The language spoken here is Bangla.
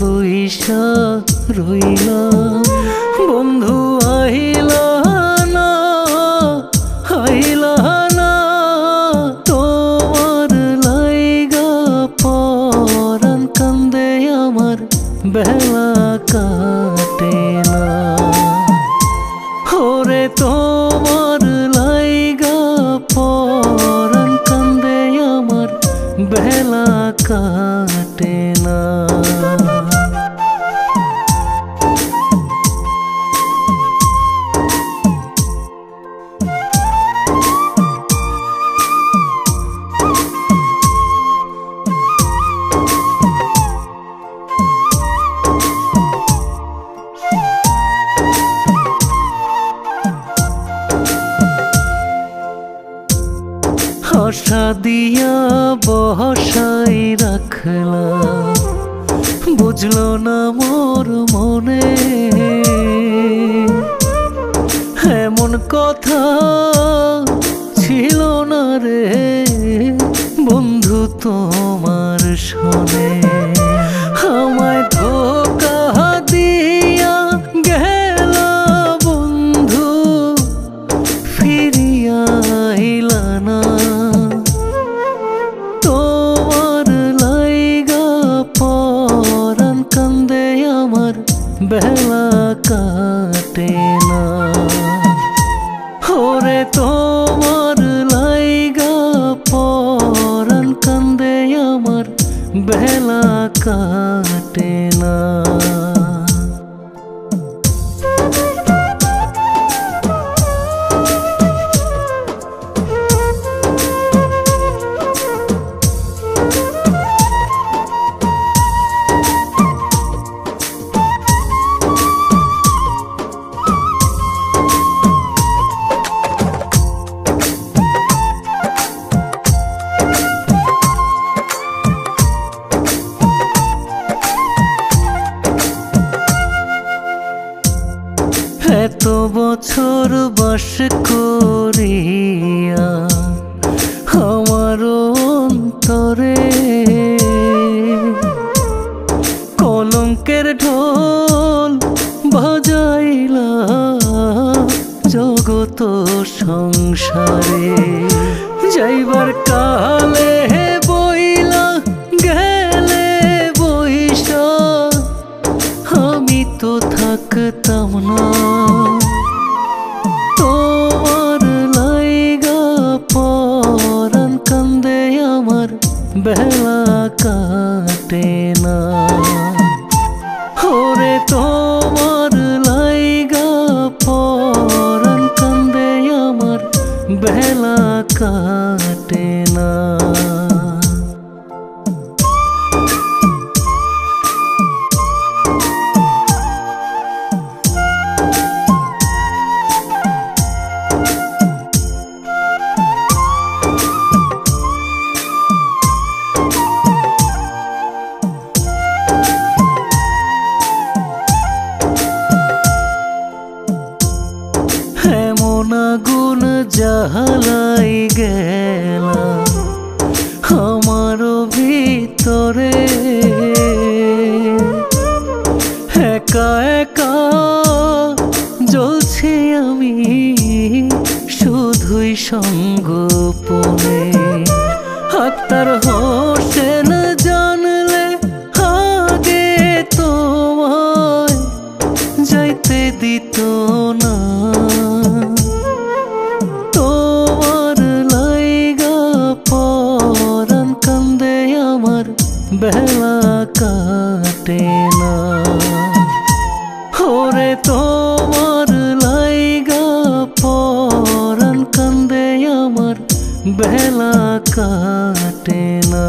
বইসা রইলাম বন্ধু আইলা না আইলা না তোমার লাইগা পরাণ কান্দে আমার বেলা কাটে না ওরে তোমার লাইগা পরাণ কান্দে আমার বেলা কাটে না। আশা দিয়া বসাই রাখলাম বুঝলো না মোর মনে এমন কথা ছিল না রে বন্ধু তোমার শোনে আমায় ধোঁকা দিয়া গেল বন্ধু ফিরিয়া আইলা না বেলা কাটে না ওরে তোমার লাইগা পরাণ কান্দে আমার বেলা কাটে না। এত বছর বাস করিয়া আমার অন্তরে কলঙ্কের ঢোল বাজাইলা জগত সংসারে যাইবার কালে বইলা গেলে বইসা আমি তো থাকতাম না তোমার লাইগা পরাণ কান্দে আমার বেলা কাটে না ওরে তোমার লাইগা পরাণ কান্দে আমার বেলা কাটে না। এমন আগুন জ্বালাই গেলাম আমার ভিতরে একা একা জ্বলছি আমি শুধুই সঙ্গোপনে আত্মার হোসেন জানলে আগে তোমায় যাইতে দিত না তোমার লাইগা পরাণ কান্দে আমার বেলা কাটে না ওরে তোমার লাইগা পরাণ কান্দে আমার বেলা কাটে না।